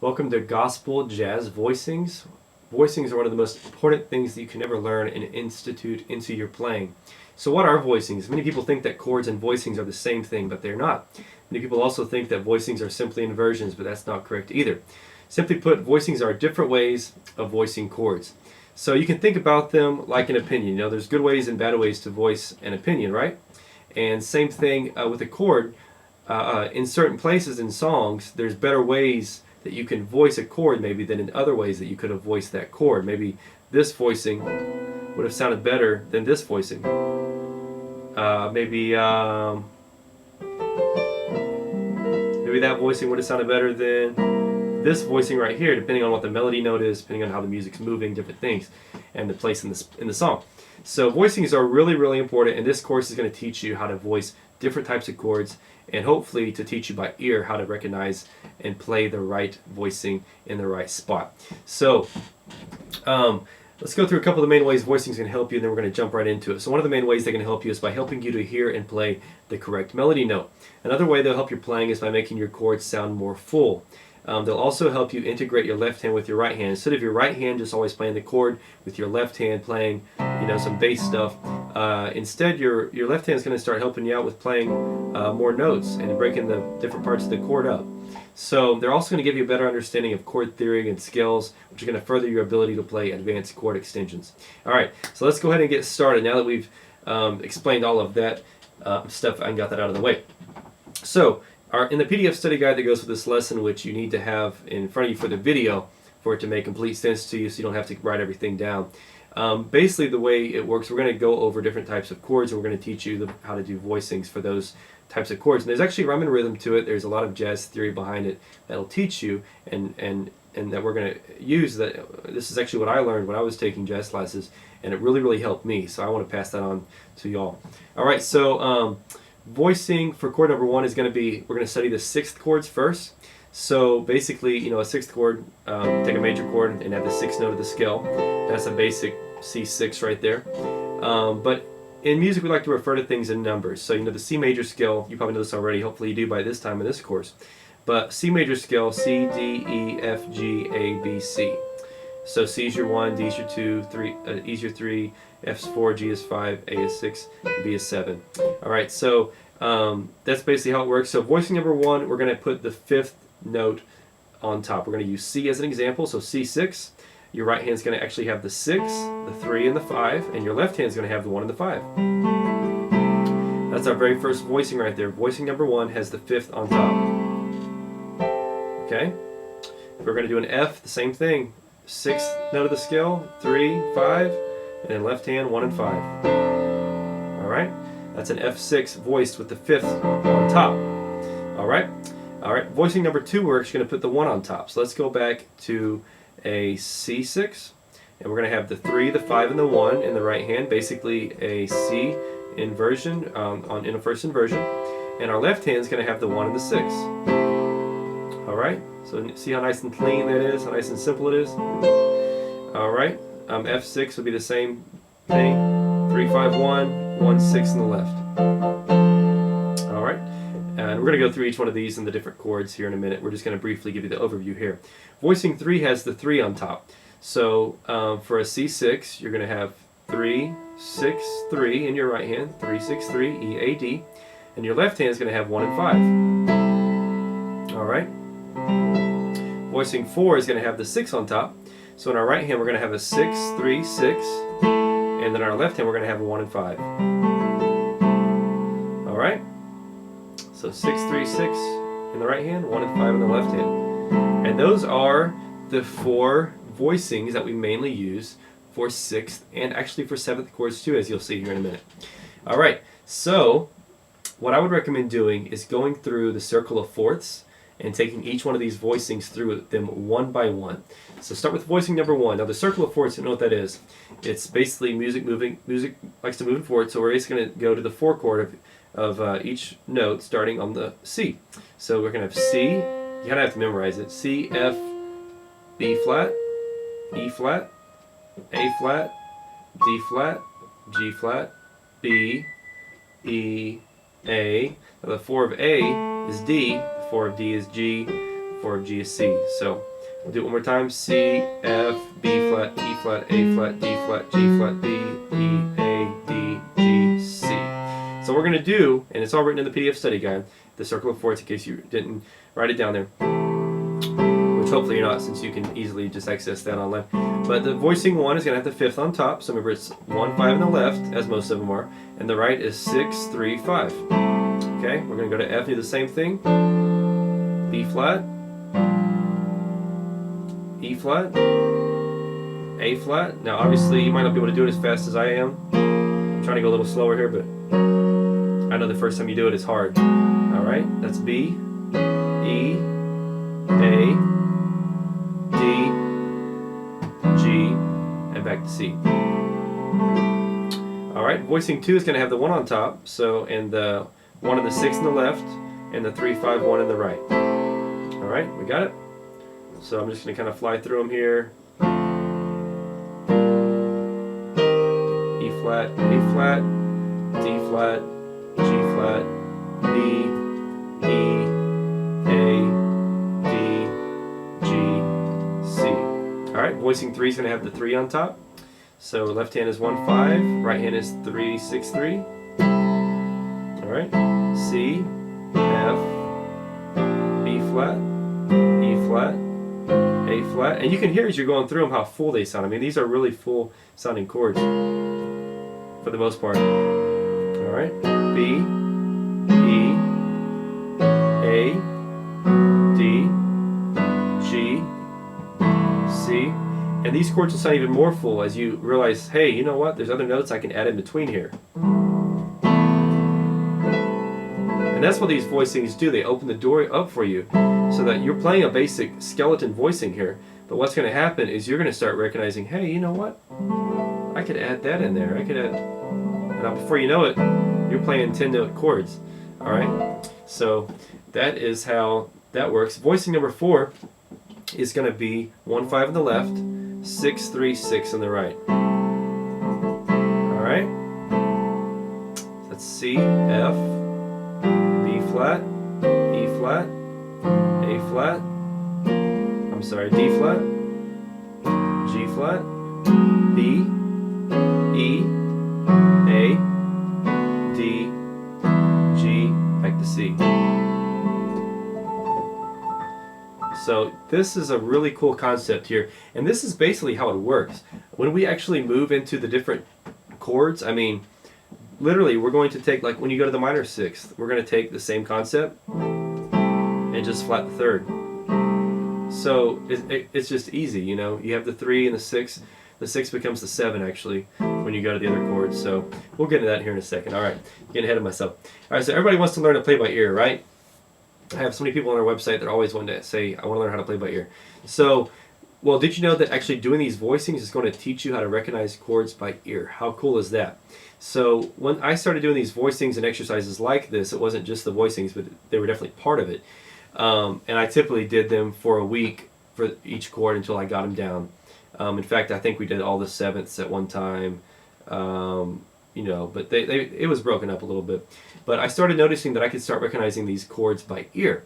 Welcome to Gospel Jazz Voicings. Voicings are one of the most important things that you can ever learn and institute into your playing. So what are voicings? Many people think that chords and voicings are the same thing, but they're not. Many people also think that voicings are simply inversions, but that's not correct either. Simply put, voicings are different ways of voicing chords. So you can think about them like an opinion. You know, there's good ways and bad ways to voice an opinion, right? And same thing with a chord. In certain places in songs, there's better ways that you can voice a chord maybe than in other ways that you could have voiced that chord. Maybe this voicing would have sounded better than this voicing. Maybe that voicing would have sounded better than this voicing right here, depending on what the melody note is, depending on how the music's moving, different things, and the place in the song. So voicings are really, really important, and this course is going to teach you how to voice different types of chords, and hopefully to teach you by ear how to recognize and play the right voicing in the right spot. So let's go through a couple of the main ways voicing is going to help you, and then we're going to jump right into it. So one of the main ways they're going to help you is by helping you to hear and play the correct melody note. Another way they'll help your playing is by making your chords sound more full. They'll also help you integrate your left hand with your right hand. Instead of your right hand just always playing the chord, with your left hand playing, some bass stuff, instead your left hand is going to start helping you out with playing more notes and breaking the different parts of the chord up. So they're also going to give you a better understanding of chord theory and scales, which are going to further your ability to play advanced chord extensions. All right, so let's go ahead and get started now that we've explained all of that stuff and got that out of the way. So in the PDF study guide that goes with this lesson, which you need to have in front of you for the video for it to make complete sense to you so you don't have to write everything down. Basically the way it works, we're going to go over different types of chords, and we're going to teach you how to do voicings for those types of chords. And there's actually rhyme and rhythm to it. There's a lot of jazz theory behind it that'll teach you, and that we're going to use. That this is actually what I learned when I was taking jazz classes, and it really, really helped me. So I want to pass that on to y'all. All right, so voicing for chord number one is going to be, we're going to study the sixth chords first. So basically, a sixth chord, take a major chord and add the sixth note of the scale. That's a basic C6 right there. But in music, we like to refer to things in numbers. So the C major scale, you probably know this already, hopefully you do by this time in this course. But C major scale, C, D, E, F, G, A, B, C. So C is your 1, D is your 2, E is your 3, F is 4, G is 5, A is 6, B is 7. All right, so that's basically how it works. So voicing number one, we're going to put the fifth note on top. We're going to use C as an example. So C6, your right hand's going to actually have the 6, the 3, and the 5, and your left hand's going to have the 1 and the 5. That's our very first voicing right there. Voicing number one has the fifth on top. Okay? If we're going to do an F, the same thing. Sixth note of the scale, 3, 5, and then left hand, 1 and 5. All right? That's an F6 voiced with the fifth on top. All right? All right, voicing number two, we're actually going to put the 1 on top. So let's go back to a C6, and we're going to have the 3, the 5, and the 1 in the right hand, basically a C inversion in a first inversion, and our left hand is going to have the 1 and the 6. All right, so see how nice and clean that is, how nice and simple it is. All right, F6 would be the same thing, 3, 5, 1, 1, 6 in the left. All right. And we're going to go through each one of these and the different chords here in a minute. We're just going to briefly give you the overview here. Voicing 3 has the 3 on top. So for a C6, you're going to have 3, 6, 3 in your right hand, 3, 6, 3, E, A, D. And your left hand is going to have 1 and 5. All right. Voicing 4 is going to have the 6 on top. So in our right hand, we're going to have a 6, 3, 6. And then our left hand, we're going to have a 1 and 5. All right. So 6, 3, 6 in the right hand, 1 and 5 in the left hand. And those are the 4 voicings that we mainly use for 6th and actually for 7th chords too, as you'll see here in a minute. All right, so what I would recommend doing is going through the circle of fourths and taking each one of these voicings through them one by one. So start with voicing number one. Now the circle of fourths, you know what that is. It's basically music moving. Music likes to move forward, so we're just going to go to the 4 chord of each note starting on the C. So we're going to have C, you kind of have to memorize it, C, F, B flat, E flat, A flat, D flat, G flat, B, E, A. Now the 4 of A is D, the 4 of D is G, for G is C. So we'll do it one more time. C, F, B flat, E flat, A flat, D flat, G flat, B, E, A, D, G, C. So what we're going to do, and it's all written in the PDF study guide, the circle of chords in case you didn't write it down there, which hopefully you're not, since you can easily just access that online. But the voicing 1 is going to have the fifth on top, so remember it's 1, 5 on the left, as most of them are, and the right is 6, 3, 5. Okay, we're going to go to F and do the same thing. B flat, E flat, A flat. Now obviously you might not be able to do it as fast as I am. I'm trying to go a little slower here, but I know the first time you do it it's hard. Alright, that's B, E, A, D, G, and back to C. Alright, voicing 2 is going to have the 1 on top, so, and the 1 and the 6 on the left, and the 3, 5, 1 on the right. Alright, we got it? So I'm just going to kind of fly through them here. E flat, A flat, D flat, G flat, B, E, A, D, G, C. Alright, voicing 3 is going to have the 3 on top. So left hand is 1, 5, right hand is 3, 6, 3. Alright, C, F, B flat, E flat, A flat. And you can hear as you're going through them how full they sound. I mean, these are really full sounding chords for the most part. Alright, B, E, A, D, G, C. And these chords will sound even more full as you realize, hey, you know what? There's other notes I can add in between here. And that's what these voicings do. They open the door up for you so that you're playing a basic skeleton voicing here. But what's going to happen is you're going to start recognizing, hey, you know what? I could add that in there. I could add... And before you know it, you're playing 10-note chords. All right? So that is how that works. Voicing number 4 is going to be 1, 5 on the left, 6, 3, 6 on the right. All right? That's C, F, B flat, E flat, A flat, I'm sorry, D flat, G flat, B, E, A, D, G, back to C. So this is a really cool concept here, and this is basically how it works. When we actually move into the different chords, I mean, literally we're going to take, like when you go to the minor sixth, we're going to take the same concept and just flat the third. So it's just easy, you know. You have the 3 and the 6. The 6 becomes the 7 actually when you go to the other chords. So we'll get into that here in a second. All right, getting ahead of myself. All right, so everybody wants to learn to play by ear, right? I have so many people on our website that always want to say, I want to learn how to play by ear. So, well, did you know that actually doing these voicings is going to teach you how to recognize chords by ear? How cool is that? So when I started doing these voicings and exercises like this, it wasn't just the voicings, but they were definitely part of it. And I typically did them for a week for each chord until I got them down. In fact, I think we did all the sevenths at one time. You know, but it was broken up a little bit. But I started noticing that I could start recognizing these chords by ear.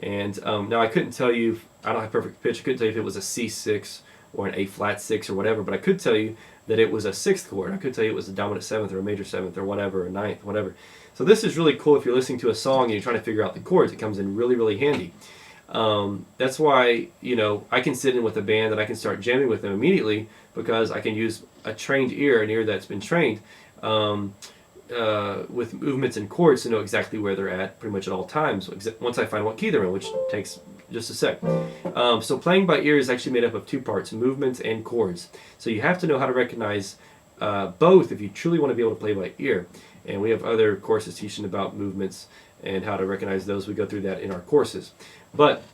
And now I couldn't tell you, I don't have perfect pitch, I couldn't tell you if it was a C6 or an A flat 6 or whatever, but I could tell you that it was a 6th chord. I could tell you it was a dominant 7th or a major 7th or whatever, a 9th, whatever. So this is really cool if you're listening to a song and you're trying to figure out the chords. It comes in really, really handy. That's why, you know, I can sit in with a band and I can start jamming with them immediately because I can use a trained ear, an ear that's been trained, with movements and chords to know exactly where they're at pretty much at all times once I find what key they're in, which takes just a sec. So playing by ear is actually made up of 2 parts, movements and chords. So you have to know how to recognize both if you truly want to be able to play by ear. And we have other courses teaching about movements and how to recognize those. We go through that in our courses. But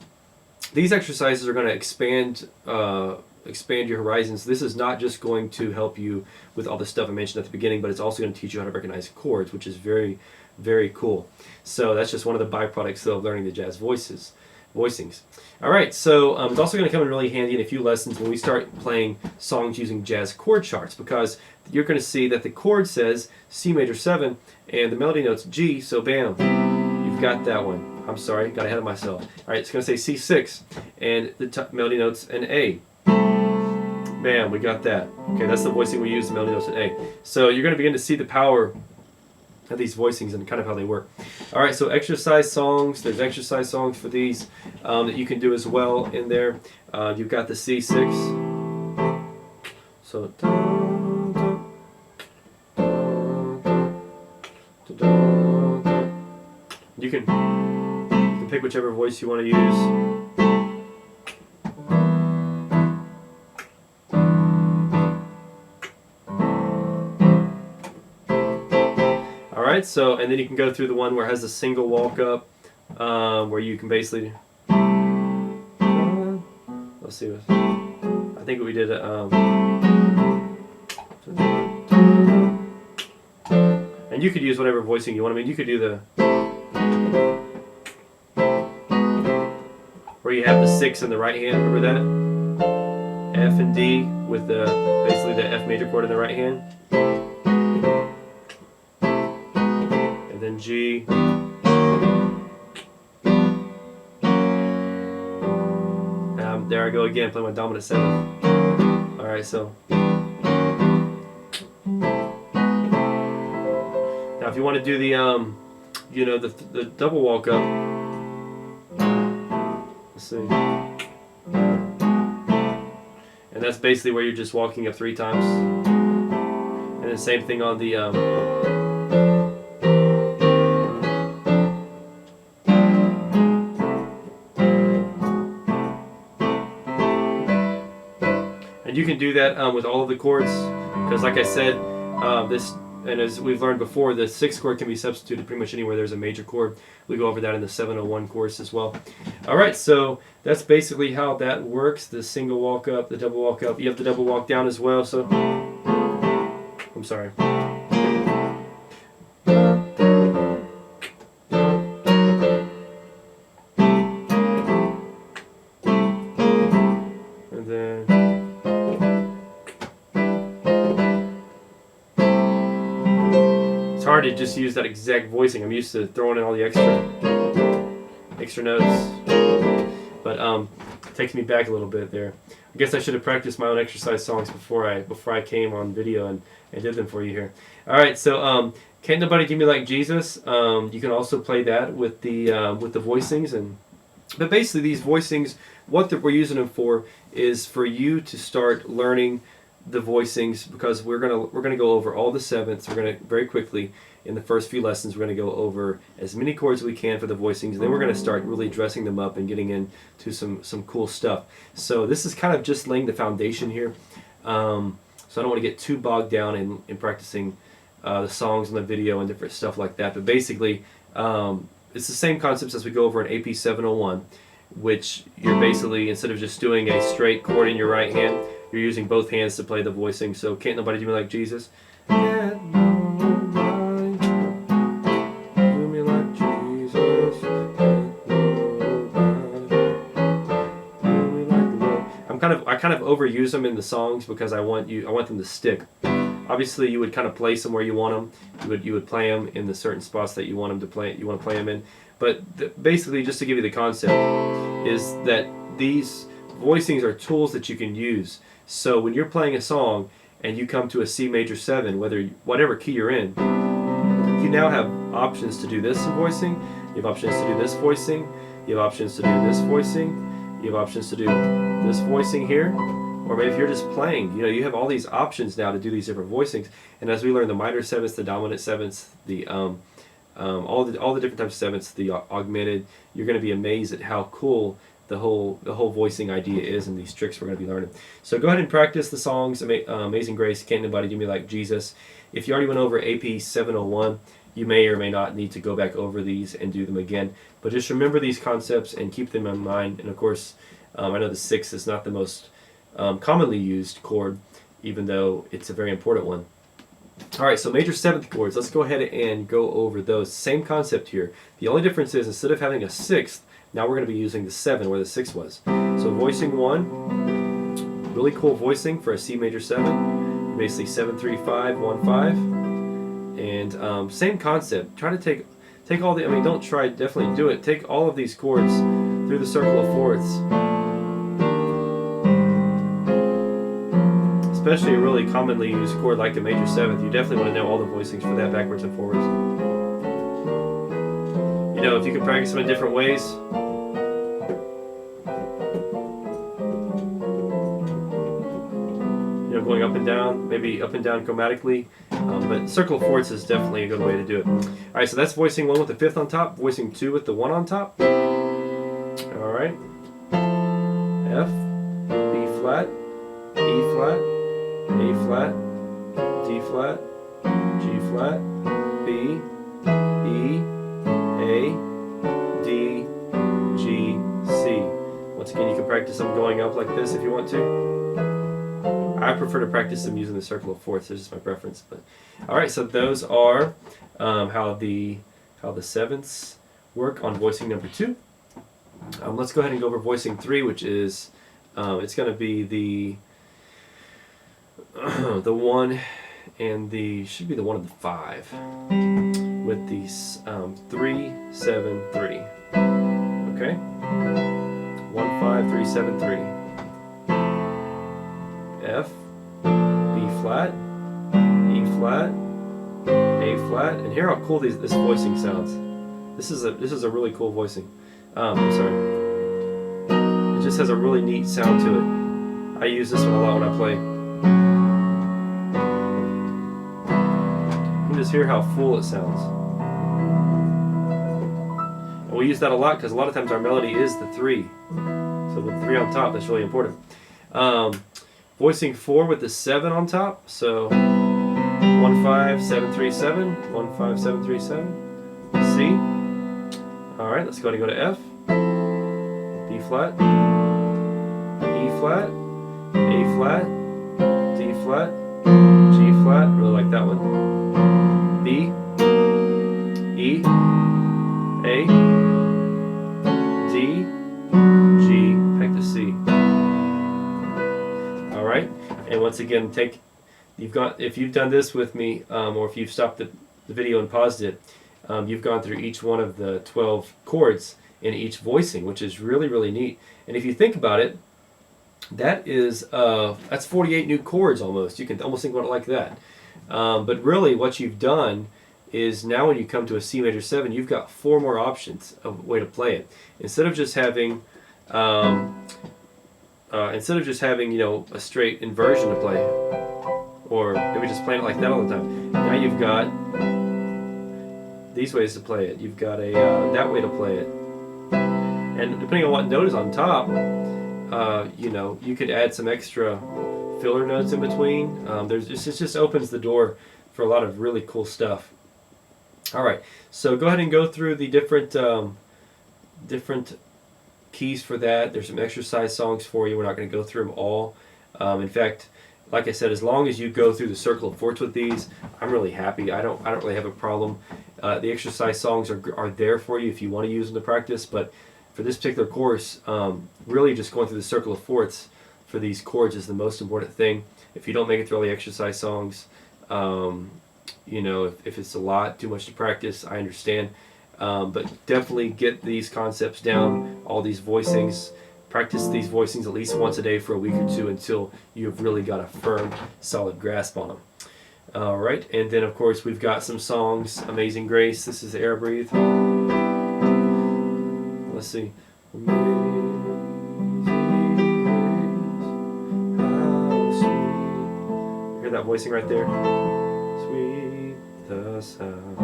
these exercises are going to expand your horizons. This is not just going to help you with all the stuff I mentioned at the beginning, but it's also going to teach you how to recognize chords, which is very, very cool. So that's just one of the byproducts of learning the jazz voicings. All right, so it's also going to come in really handy in a few lessons when we start playing songs using jazz chord charts, because you're going to see that the chord says C major 7 and the melody note's G, so bam, you've got that one. I'm sorry, got ahead of myself. All right, it's going to say C6, and the melody notes an A. Bam, we got that. Okay, that's the voicing we use, the melody notes an A. So you're going to begin to see the power of these voicings and kind of how they work. All right, so exercise songs. There's exercise songs for these that you can do as well in there. You've got the C6. So you can pick whichever voice you want to use. Alright, so, and then you can go through the one where it has a single walk up, where you can basically, let's see, I think we did it, and you could use whatever voicing you want. I mean, you could do the, where you have the 6 in the right hand, remember that? F and D with the, basically the F major chord in the right hand. Then G, there I go again, playing my dominant 7th. All right, so now if you want to do the, you know, the double walk up, let's see, and that's basically where you're just walking up 3 times, and the same thing on the. And you can do that with all of the chords, because like I said, this, and as we've learned before, the 6th chord can be substituted pretty much anywhere there's a major chord. We go over that in the 701 course as well. Alright, so that's basically how that works, the single walk up, the double walk up. You have the double walk down as well, so, I'm sorry. And then it's hard to just use that exact voicing. I'm used to throwing in all the extra notes, but it takes me back a little bit there. I guess I should have practiced my own exercise songs before I came on video and did them for you here. All right, so Can't Nobody Do Me Like Jesus. You can also play that with the voicings, but basically these voicings, what we're using them for is for you to start learning the voicings, because we're gonna go over all the 7ths. We're gonna very quickly in the first few lessons we're gonna go over as many chords as we can for the voicings, and then we're gonna start really dressing them up and getting into some cool stuff. So this is kind of just laying the foundation here. So I don't want to get too bogged down in practicing the songs and the video and different stuff like that. But basically, it's the same concepts as we go over in AP 701, which you're basically, instead of just doing a straight chord in your right hand, you're using both hands to play the voicing. So Can't Nobody Do Me Like Jesus. Can't nobody do me like Jesus. Can't nobody do me like the Lord. I kind of overuse them in the songs because I want them to stick. Obviously, you would kind of place them where you want them. You would play them in the certain spots that you want them to play. You want to play them in. But basically, just to give you the concept, is that these voicings are tools that you can use. So when you're playing a song and you come to a C major 7, whatever key you're in, you now have options to do this voicing. You have options to do this voicing. You have options to do this voicing. You have options to do this voicing here. Or maybe if you're just playing, you have all these options now to do these different voicings. And as we learn the minor 7ths, the dominant 7ths, the all the different types of 7ths, the augmented, you're going to be amazed at how cool the whole voicing idea is, and these tricks we're going to be learning. So go ahead and practice the songs, Amazing Grace, Can't Nobody Do Me Like Jesus. If you already went over AP 701, you may or may not need to go back over these and do them again. But just remember these concepts and keep them in mind. And of course, I know the 6 is not the most commonly used chord, even though it's a very important one. Alright, so major 7th chords, let's go ahead and go over those. Same concept here. The only difference is, instead of having a 6th, now we're going to be using the 7 where the 6 was. So voicing 1, really cool voicing for a C major 7, basically 7 3 5 1 5, and same concept. Try to take take all the, I mean, don't try, definitely do it. Take all of these chords through the circle of fourths. Especially a really commonly used chord like a major seventh. You definitely want to know all the voicings for that, backwards and forwards. You know, if you can practice them in different ways. You know, going up and down, maybe up and down chromatically. But circle of fourths is definitely a good way to do it. Alright, so that's voicing 1 with the 5th on top, voicing 2 with the 1 on top. Alright. F, B flat, E flat, A flat, D flat, G flat, B, E, A, D, G, C. Once again, you can practice them going up like this if you want to. I prefer to practice them using the circle of fourths. It's just my preference. But all right, so those are how the sevenths work on voicing number 2. Let's go ahead and go over voicing 3, which is it's going to be the 1 and the should be the 1 and the 5 with these 3, 7, 3. Okay, 1, 5, 3, 7, 3. F, B flat, E flat, A flat, and hear how cool this voicing sounds. This is a really cool voicing. I'm sorry. It just has a really neat sound to it. I use this one a lot when I play. You can just hear how full it sounds. And we use that a lot because a lot of times our melody is the 3. So with 3 on top, that's really important. Voicing 4 with the 7 on top, so 1, 5, 7, 3, 7, 1, 5, 7, 3, 7, C. Alright, let's go ahead and go to F, B flat, E flat, A flat, D flat, G flat, really like that one, B, E, A, D, G, back to C. Alright, and once again, if you've done this with me, or if you've stopped the video and paused it, you've gone through each one of the 12 chords in each voicing, which is really, really neat. And if you think about it, that's 48 new chords almost. You can almost think about it like that. But really, what you've done is now when you come to a C major 7, you've got 4 more options of way to play it. Instead of just having you know, a straight inversion to play, or maybe just playing it like that all the time. Now you've got these ways to play it. You've got that way to play it. And depending on what note is on top, you know, you could add some extra filler notes in between. It just opens the door for a lot of really cool stuff. All right, so go ahead and go through the different keys for that. There's some exercise songs for you. We're not going to go through them all. In fact, like I said, as long as you go through the circle of fourths with these, I'm really happy. I don't really have a problem. The exercise songs are there for you if you want to use them to practice. But for this particular course, really just going through the circle of fourths for these chords is the most important thing. If you don't make it through all the exercise songs, you know, if it's a lot, too much to practice, I understand. But definitely get these concepts down, all these voicings. Practice these voicings at least once a day for a week or 2 until you've really got a firm, solid grasp on them. All right, and then of course we've got some songs. Amazing Grace. This is Air Breathe. Let's see. Amazing Grace, how sweet. Hear that voicing right there? Sweet the sound.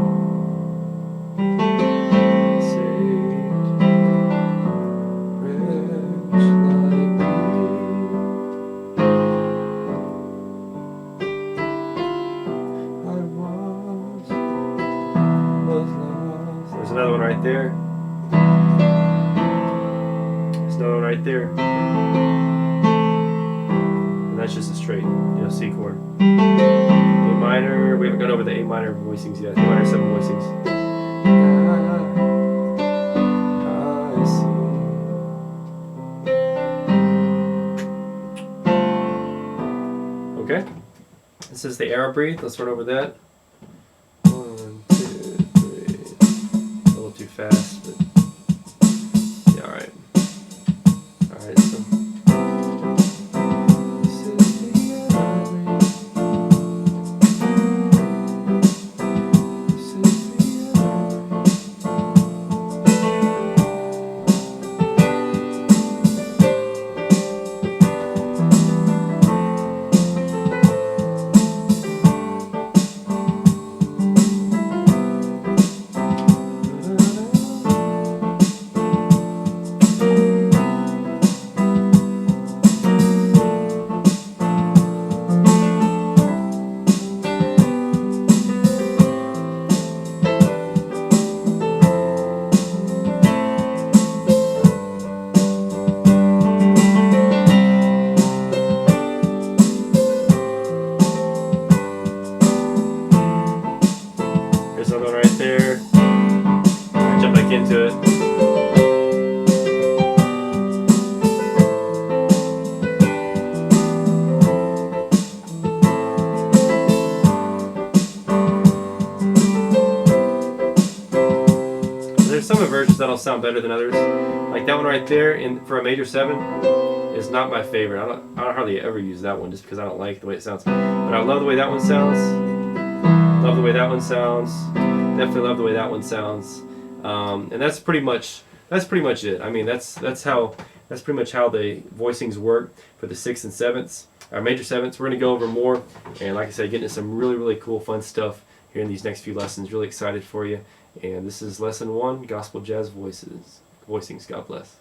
Another one right there. There's another one right there. And that's just a straight, you know, C chord. A minor. We haven't gone over the A minor voicings yet. A minor 7 voicings. I see. Okay. This is the Air Breathe. Let's run over that. 1, 2, 3. there's some inversions that'll sound better than others. Like that one right there for a major 7 is not my favorite. I don't hardly ever use that one just because I don't like the way it sounds. But I love the way that one sounds. Love the way that one sounds. Definitely love the way that one sounds. And that's pretty much it. I mean, that's pretty much how the voicings work for the 6th and 7ths. Our major 7ths. We're going to go over more, and like I said, getting into some really, really cool, fun stuff here in these next few lessons. Really excited for you. And this is lesson 1, Gospel Jazz Voicings. God bless.